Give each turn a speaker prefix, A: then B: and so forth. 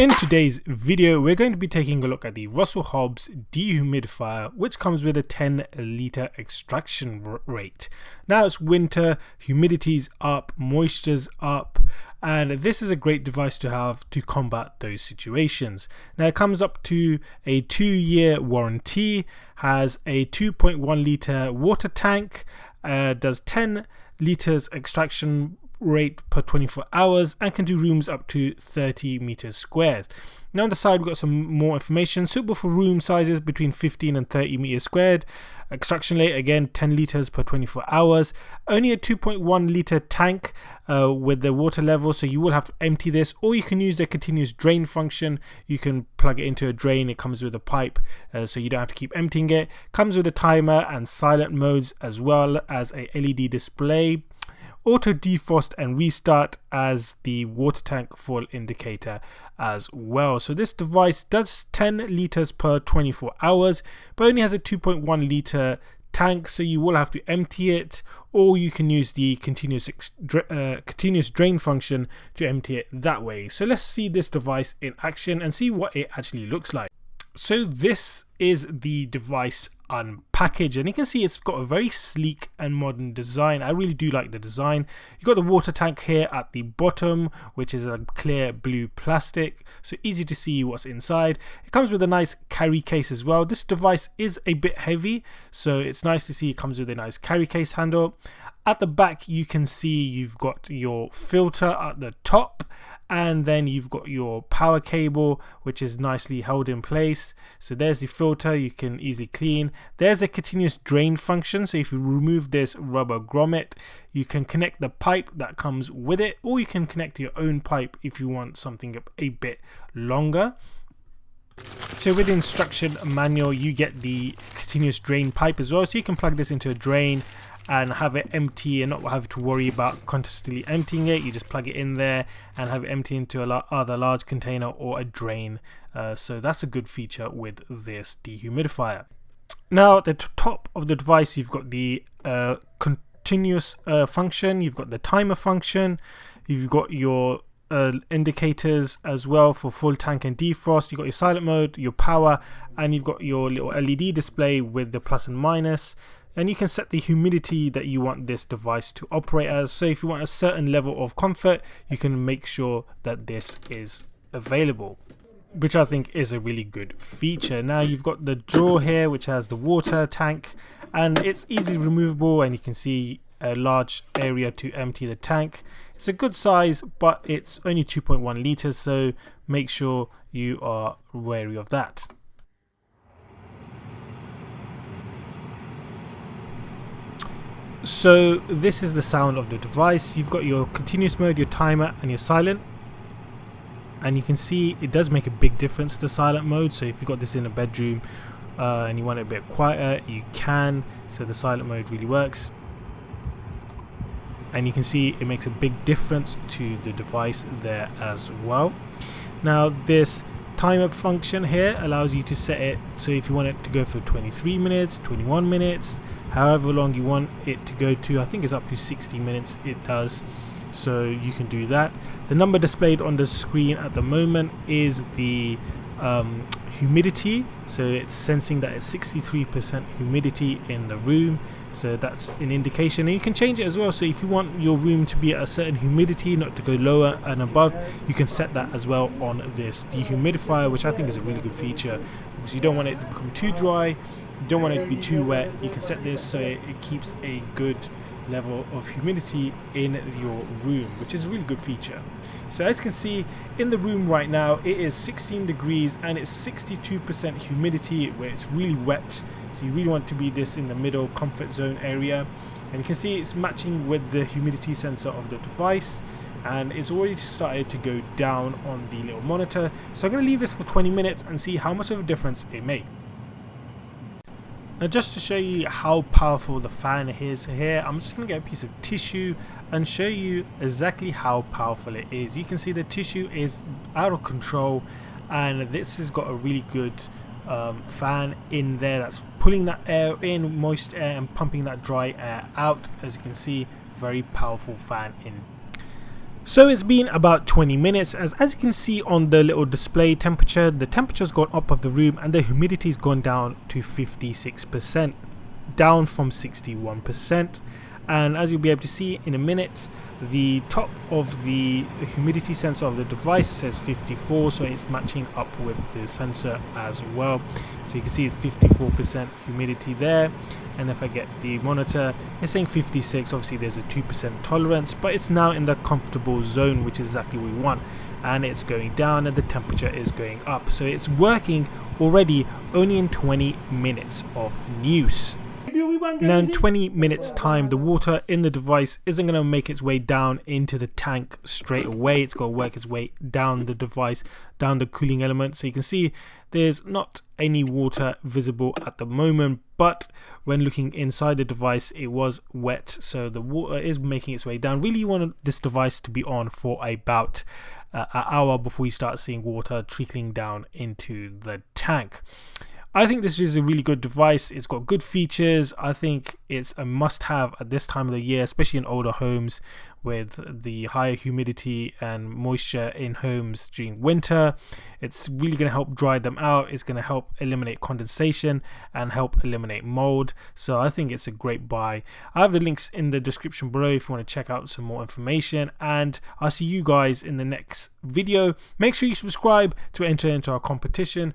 A: In today's video, we're going to be taking a look at the Russel Hobbs dehumidifier, which comes with a 10-litre extraction rate. Now it's winter, humidity's up, moisture's up, and this is a great device to have to combat those situations. Now it comes up to a 2-year warranty, has a 2.1 litre water tank, does 10 litres extraction rate per 24 hours and can do rooms up to 30 meters squared. Now on the side we've got some more information, suitable for room sizes between 15 and 30 meters squared. Extraction rate again 10 liters per 24 hours. Only a 2.1 liter tank with the water level, so you will have to empty this, or you can use the continuous drain function. You can plug it into a drain. It comes with a pipe, so you don't have to keep emptying it. Comes with a timer and silent modes, as well as a LED display, auto defrost and restart as the water tank full indicator as well. So this device does 10 liters per 24 hours, but only has a 2.1 liter tank, so you will have to empty it, or you can use the continuous drain function to empty it that way. So let's see this device in action and see what it actually looks like. So this is the device unpackaged, and you can see it's got a very sleek and modern design. I really do like the design. You've got the water tank here at the bottom, which is a clear blue plastic, so easy to see what's inside. It comes with a nice carry case as well. This device is a bit heavy, so it's nice to see it comes with a nice carry case handle. At the back you can see you've got your filter at the top, and then you've got your power cable, which is nicely held in place. So there's the filter, you can easily clean. There's a continuous drain function, so if you remove this rubber grommet, you can connect the pipe that comes with it, or you can connect your own pipe if you want something a bit longer. So with the instruction manual you get the continuous drain pipe as well, so you can plug this into a drain and have it empty and not have to worry about constantly emptying it. You just plug it in there and have it empty into either large container or a drain. So that's a good feature with this dehumidifier. Now at the top of the device you've got the continuous function, you've got the timer function, you've got your indicators as well for full tank and defrost. You've got your silent mode, your power, and you've got your little LED display with the plus and minus. And you can set the humidity that you want this device to operate as. So if you want a certain level of comfort, you can make sure that this is available, which I think is a really good feature. Now you've got the drawer here, which has the water tank, and it's easily removable, and you can see a large area to empty the tank. It's a good size, but it's only 2.1 liters, so make sure you are wary of that. So this is the sound of the device. You've got your continuous mode, your timer, and your silent, and you can see it does make a big difference, the silent mode. So if you've got this in a bedroom and you want it a bit quieter, you can. So the silent mode really works, and you can see it makes a big difference to the device there as well. Now this timer function here allows you to set it, so if you want it to go for 23 minutes, 21 minutes, however long you want it to go to. I think it's up to 60 minutes it does, so you can do that. The number displayed on the screen at the moment is the humidity, so it's sensing that it's 63% humidity in the room, so that's an indication. And you can change it as well, so if you want your room to be at a certain humidity, not to go lower and above, you can set that as well on this dehumidifier, which I think is a really good feature, because you don't want it to become too dry, you don't want it to be too wet. You can set this so it keeps a good level of humidity in your room, which is a really good feature. So as you can see in the room right now, it is 16 degrees and it's 62% humidity, where it's really wet, so you really want to be this in the middle comfort zone area. And you can see it's matching with the humidity sensor of the device, and it's already started to go down on the little monitor. So I'm going to leave this for 20 minutes and see how much of a difference it makes. Now just to show you how powerful the fan is here, I'm just going to get a piece of tissue and show you exactly how powerful it is. You can see the tissue is out of control, and this has got a really good fan in there that's pulling that air in, moist air, and pumping that dry air out. As you can see, very powerful fan in. So it's been about 20 minutes, as you can see on the little display temperature, the temperature's gone up of the room and the humidity's gone down to 56%, down from 61%. And as you'll be able to see in a minute, the top of the humidity sensor of the device says 54, so it's matching up with the sensor as well. So you can see it's 54% humidity there, and if I get the monitor, it's saying 56. Obviously there's a 2% tolerance, but it's now in the comfortable zone, which is exactly what we want, and it's going down and the temperature is going up. So it's working already only in 20 minutes of use. Now in 20 minutes time, the water in the device isn't going to make its way down into the tank straight away. It's got to work its way down the device, down the cooling element. So you can see there's not any water visible at the moment, but when looking inside the device, it was wet, so the water is making its way down. Really, you want this device to be on for about an hour before you start seeing water trickling down into the tank. I think this is a really good device. It's got good features. I think it's a must-have at this time of the year, especially in older homes with the higher humidity and moisture in homes during winter. It's really going to help dry them out. It's going to help eliminate condensation and help eliminate mold. So I think it's a great buy. I have the links in the description below if you want to check out some more information, and I'll see you guys in the next video. Make sure you subscribe to enter into our competition.